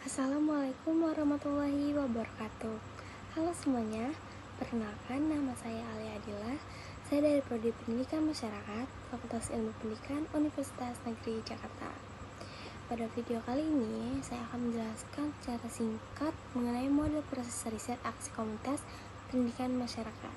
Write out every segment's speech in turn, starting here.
Assalamualaikum warahmatullahi wabarakatuh. Halo semuanya, perkenalkan nama saya Alia Adila. Saya dari Prodi Pendidikan Masyarakat, Fakultas Ilmu Pendidikan Universitas Negeri Jakarta. Pada video kali ini, saya akan menjelaskan secara singkat mengenai model proses riset aksi komunitas pendidikan masyarakat.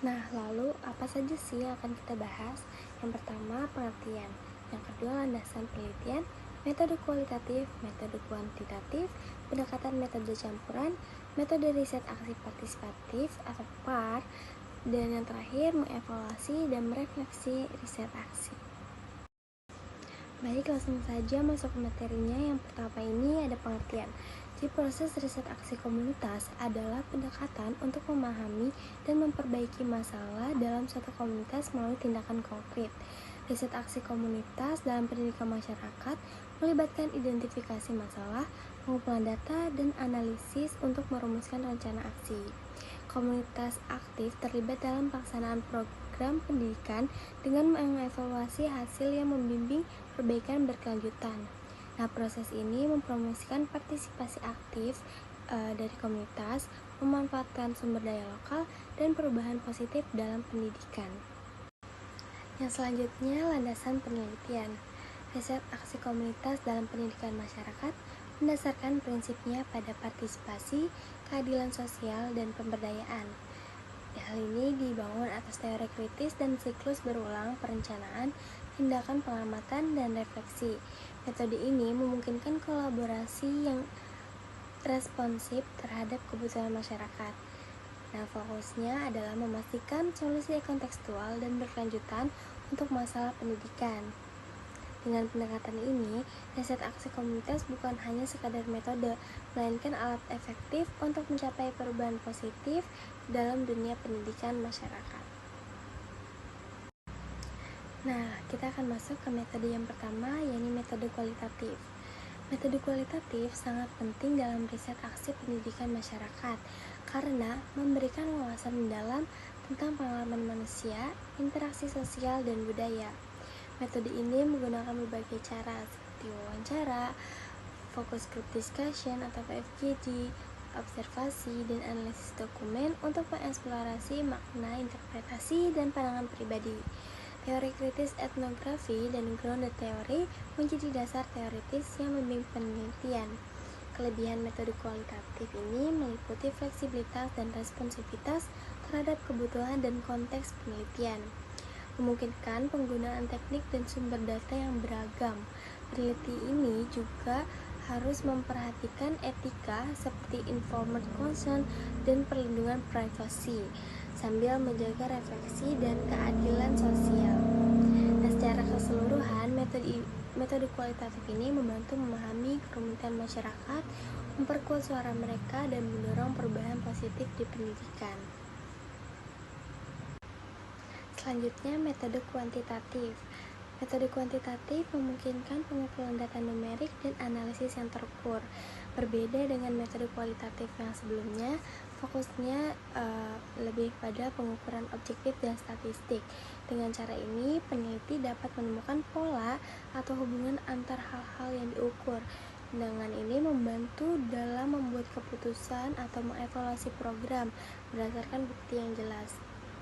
Nah, lalu apa saja sih yang akan kita bahas? Yang pertama, pengertian. Yang kedua, landasan penelitian, metode kualitatif, metode kuantitatif, pendekatan metode campuran, metode riset aksi partisipatif atau PAR, dan yang terakhir, mengevaluasi dan merefleksi riset aksi. Baik, langsung saja masuk ke materinya. Yang pertama ini ada pengertian. Jadi proses riset aksi komunitas adalah pendekatan untuk memahami dan memperbaiki masalah dalam suatu komunitas melalui tindakan konkret. Riset aksi komunitas dalam pendidikan masyarakat melibatkan identifikasi masalah, pengumpulan data, dan analisis untuk merumuskan rencana aksi. Komunitas aktif terlibat dalam pelaksanaan program pendidikan dengan mengevaluasi hasil yang membimbing perbaikan berkelanjutan. Nah, proses ini mempromosikan partisipasi aktif dari komunitas, memanfaatkan sumber daya lokal, dan perubahan positif dalam pendidikan. Yang selanjutnya, landasan penelitian. Riset aksi komunitas dalam pendidikan masyarakat mendasarkan prinsipnya pada partisipasi, keadilan sosial, dan pemberdayaan. Hal ini dibangun atas teori kritis dan siklus berulang perencanaan, tindakan pengamatan, dan refleksi. Metode ini memungkinkan kolaborasi yang responsif terhadap kebutuhan masyarakat. Nah, fokusnya adalah memastikan solusi kontekstual dan berkelanjutan untuk masalah pendidikan. Dengan pendekatan ini, riset aksi komunitas bukan hanya sekadar metode, melainkan alat efektif untuk mencapai perubahan positif dalam dunia pendidikan masyarakat. Nah, kita akan masuk ke metode yang pertama, yaitu metode kualitatif. Metode kualitatif sangat penting dalam riset aksi pendidikan masyarakat karena memberikan wawasan mendalam tentang pengalaman manusia, interaksi sosial, dan budaya. Metode ini menggunakan berbagai cara seperti wawancara, focus group discussion atau FGD, observasi, dan analisis dokumen untuk mengeksplorasi makna, interpretasi, dan pandangan pribadi. Teori kritis etnografi dan grounded theory menjadi dasar teoritis yang membimbing penelitian. Kelebihan metode kualitatif ini meliputi fleksibilitas dan responsivitas terhadap kebutuhan dan konteks penelitian, memungkinkan penggunaan teknik dan sumber data yang beragam. Peneliti ini juga harus memperhatikan etika seperti informed consent dan perlindungan privasi, sambil menjaga refleksi dan keadilan sosial. Nah, secara keseluruhan, metode kualitatif ini membantu memahami kerumitan masyarakat, memperkuat suara mereka, dan mendorong perubahan positif di pendidikan. Selanjutnya, metode kuantitatif. Metode kuantitatif memungkinkan pengumpulan data numerik dan analisis yang terukur. Berbeda dengan metode kualitatif yang sebelumnya, fokusnya lebih pada pengukuran objektif dan statistik. Dengan cara ini, peneliti dapat menemukan pola atau hubungan antar hal-hal yang diukur. Dengan ini membantu dalam membuat keputusan atau mengevaluasi program berdasarkan bukti yang jelas.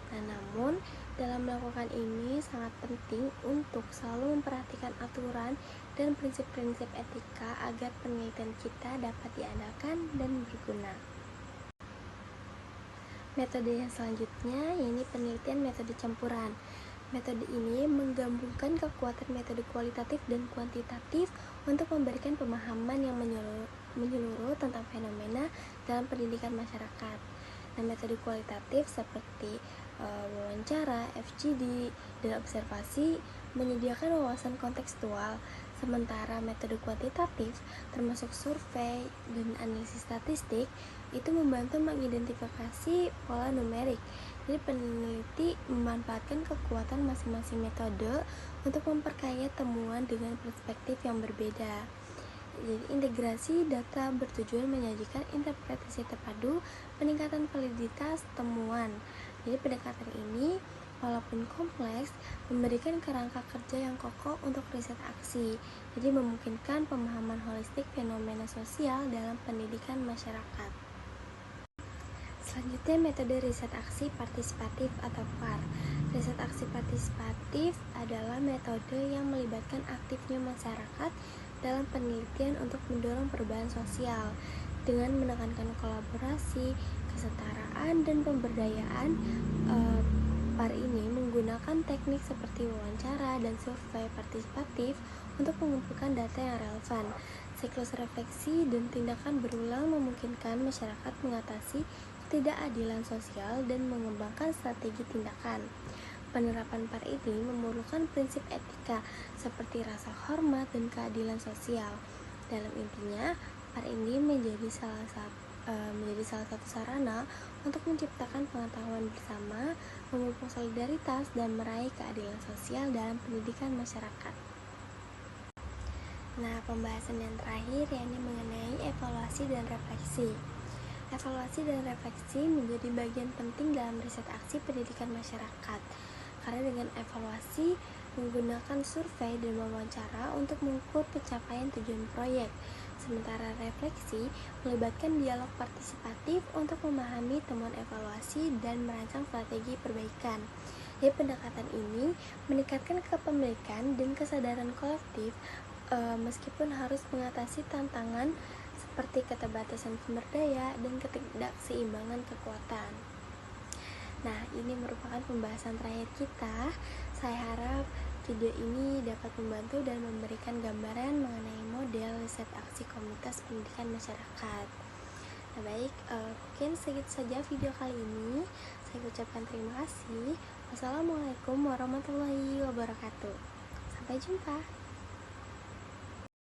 Nah, namun dalam melakukan ini sangat penting untuk selalu memperhatikan aturan dan prinsip-prinsip etika agar penelitian kita dapat diandalkan dan berguna. Metode yang selanjutnya yaitu penelitian metode campuran. Metode ini menggabungkan kekuatan metode kualitatif dan kuantitatif untuk memberikan pemahaman yang menyeluruh tentang fenomena dalam pendidikan masyarakat. Nah, metode kualitatif seperti wawancara, FGD, dan observasi menyediakan wawasan kontekstual, sementara metode kuantitatif termasuk survei dan analisis statistik itu membantu mengidentifikasi pola numerik. Jadi peneliti memanfaatkan kekuatan masing-masing metode untuk memperkaya temuan dengan perspektif yang berbeda. Jadi integrasi data bertujuan menyajikan interpretasi terpadu, peningkatan validitas temuan. Jadi pendekatan ini walaupun kompleks, memberikan kerangka kerja yang kokoh untuk riset aksi. Jadi memungkinkan pemahaman holistik fenomena sosial dalam pendidikan masyarakat. Selanjutnya, metode riset aksi partisipatif atau PAR. Riset aksi partisipatif adalah metode yang melibatkan aktifnya masyarakat dalam penelitian untuk mendorong perubahan sosial dengan menekankan kolaborasi, kesetaraan, dan pemberdayaan. PAR ini menggunakan teknik seperti wawancara dan survei partisipatif untuk mengumpulkan data yang relevan. Siklus refleksi dan tindakan berulang memungkinkan masyarakat mengatasi ketidakadilan sosial dan mengembangkan strategi tindakan. Penerapan PAR ini memerlukan prinsip etika seperti rasa hormat dan keadilan sosial. Dalam intinya, PAR ini menjadi salah satu sarana untuk menciptakan pengetahuan bersama, memupuk solidaritas, dan meraih keadilan sosial dalam pendidikan masyarakat. Nah, pembahasan yang terakhir yakni mengenai evaluasi dan refleksi. Evaluasi dan refleksi menjadi bagian penting dalam riset aksi pendidikan masyarakat, karena dengan evaluasi menggunakan survei dan wawancara untuk mengukur pencapaian tujuan proyek, sementara refleksi melibatkan dialog partisipatif untuk memahami temuan evaluasi dan merancang strategi perbaikan. Jadi pendekatan ini meningkatkan kepemilikan dan kesadaran kolektif meskipun harus mengatasi tantangan seperti keterbatasan sumber daya dan ketidakseimbangan kekuatan. Nah, ini merupakan pembahasan terakhir kita. Saya harap video ini dapat membantu dan memberikan gambaran mengenai model riset aksi komunitas pendidikan masyarakat. Nah, baik, mungkin segitu saja video kali ini. Saya ucapkan terima kasih. Wassalamualaikum warahmatullahi wabarakatuh. Sampai jumpa.